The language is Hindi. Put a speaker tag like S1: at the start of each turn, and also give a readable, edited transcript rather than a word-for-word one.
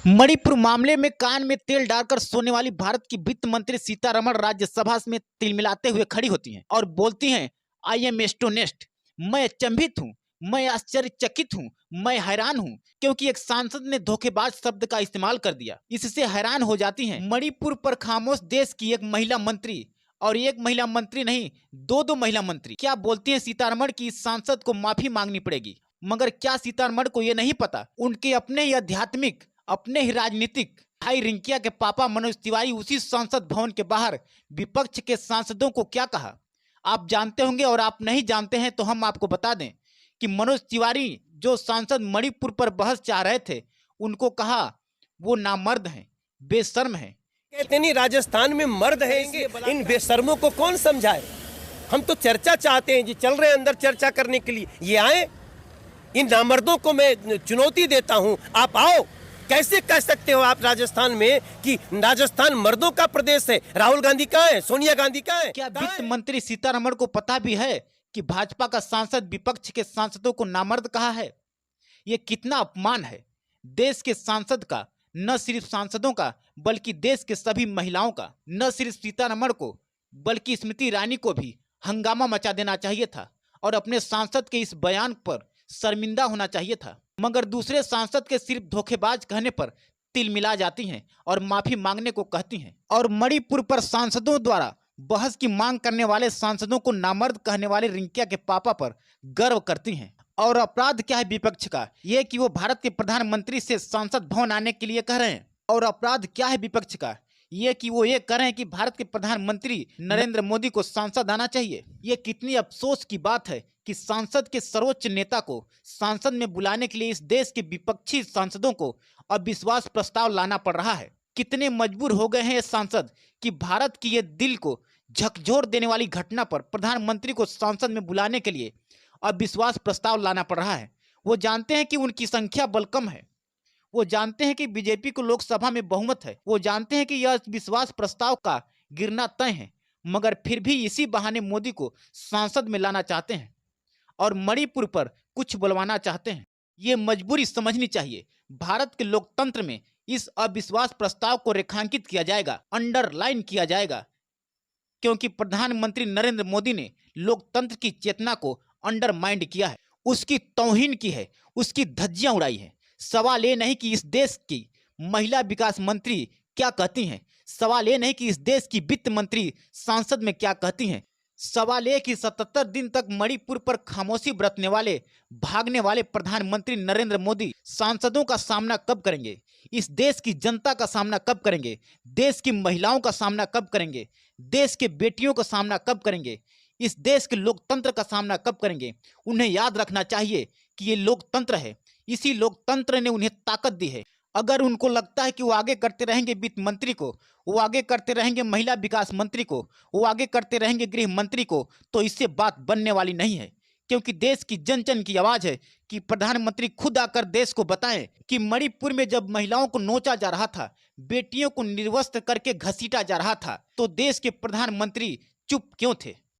S1: मणिपुर मामले में कान में तेल डालकर सोने वाली भारत की वित्त मंत्री सीतारमण राज्यसभा में तिलमिलाते हुए खड़ी होती हैं और बोलती हैं, आई एम एस्टोनिश्ड। मैं अचंभित हूँ, मैं आश्चर्यचकित हूँ, मैं हैरान हूँ, क्योंकि एक सांसद ने धोखेबाज शब्द का इस्तेमाल कर दिया। इससे हैरान हो जाती हैं। मणिपुर पर खामोश देश की एक महिला मंत्री, और एक महिला मंत्री नहीं, दो महिला मंत्री क्या बोलती हैं सीतारमण की इस सांसद को माफी मांगनी पड़ेगी। मगर क्या सीतारमण को ये नहीं पता, उनके अपने ही आध्यात्मिक, अपने ही राजनीतिक भाई रिंकिया के पापा मनोज तिवारी उसी संसद भवन के बाहर विपक्ष के सांसदों को क्या कहा। आप जानते होंगे, और आप नहीं जानते हैं तो हम आपको बता दें कि मनोज तिवारी जो सांसद मणिपुर पर बहस चाह रहे थे, उनको कहा वो नामर्द हैं, बेशर्म हैं।
S2: कहते नहीं राजस्थान में मर्द है, इन बेशर्मों को कौन समझाए। हम तो चर्चा चाहते हैं जी, चल रहे हैं अंदर चर्चा करने के लिए, ये आए। इन नामर्दों को मैं चुनौती देता हूं, आप आओ। कैसे कह सकते हो आप राजस्थान में कि राजस्थान मर्दों का प्रदेश है? राहुल गांधी कहाँ है? सोनिया गांधी कहाँ है?
S1: क्या वित्त मंत्री सीतारमण को पता भी है कि भाजपा का सांसद विपक्ष के सांसदों को नामर्द कहा है? ये कितना अपमान है देश के सांसद का, न सिर्फ सांसदों का बल्कि देश के सभी महिलाओं का। न सिर्फ सीतारमण को बल्कि स्मृति ईरानी को भी हंगामा मचा देना चाहिए था और अपने सांसद के इस बयान पर शर्मिंदा होना चाहिए था। मगर दूसरे सांसद के सिर्फ धोखेबाज कहने पर तिल मिला जाती हैं और माफी मांगने को कहती हैं। और मणिपुर पर सांसदों द्वारा बहस की मांग करने वाले सांसदों को नामर्द कहने वाले रिंकिया के पापा पर गर्व करती हैं। और अपराध क्या है विपक्ष का? ये कि वो भारत के प्रधानमंत्री से संसद भवन आने के लिए कह रहे हैं। और अपराध क्या है विपक्ष का? ये कि वो ये कह रहे हैं कि भारत के प्रधानमंत्री नरेंद्र मोदी को सांसद आना चाहिए। ये कितनी अफसोस की बात है कि सांसद के सर्वोच्च नेता को सांसद में बुलाने के लिए इस देश के विपक्षी सांसदों को अविश्वास प्रस्ताव लाना पड़ रहा है। कितने मजबूर हो गए हैं ये सांसद कि भारत की ये दिल को झकझोर देने वाली घटना पर प्रधानमंत्री को सांसद में बुलाने के लिए अविश्वास प्रस्ताव लाना पड़ रहा है। वो जानते हैं कि उनकी संख्या बल कम है, वो जानते हैं कि बीजेपी को लोकसभा में बहुमत है, वो जानते हैं कि यह विश्वास प्रस्ताव का गिरना तय है, मगर फिर भी इसी बहाने मोदी को सांसद में लाना चाहते हैं और मणिपुर पर कुछ बुलवाना चाहते हैं। ये मजबूरी समझनी चाहिए। भारत के लोकतंत्र में इस अविश्वास प्रस्ताव को रेखांकित किया जाएगा, अंडरलाइन किया जाएगा, क्योंकि प्रधानमंत्री नरेंद्र मोदी ने लोकतंत्र की चेतना को अंडरमाइंड किया है, उसकी तौहीन की है, उसकी धज्जियां उड़ाई है। सवाल ये नहीं कि इस देश की महिला विकास मंत्री क्या कहती हैं, सवाल ये नहीं कि इस देश की वित्त मंत्री संसद में क्या कहती हैं। सवाल ये कि 77 दिन तक मणिपुर पर खामोशी बरतने वाले, भागने वाले प्रधानमंत्री नरेंद्र मोदी सांसदों का सामना कब करेंगे, इस देश की जनता का सामना कब करेंगे, देश की महिलाओं का सामना कब करेंगे, देश के बेटियों का सामना कब करेंगे, इस देश के लोकतंत्र का सामना कब करेंगे। उन्हें याद रखना चाहिए कि ये लोकतंत्र है, इसी लोकतंत्र ने उन्हें ताकत दी है। अगर उनको लगता है कि वो आगे करते रहेंगे वित्त मंत्री को, वो आगे करते रहेंगे महिला विकास मंत्री को, वो आगे करते रहेंगे गृह मंत्री को, तो इससे बात बनने वाली नहीं है। क्योंकि देश की जन जन की आवाज है कि प्रधानमंत्री खुद आकर देश को बताएं कि मणिपुर में जब महिलाओं को नोचा जा रहा था, बेटियों को निर्वस्त्र करके घसीटा जा रहा था, तो देश के प्रधानमंत्री चुप क्यों थे।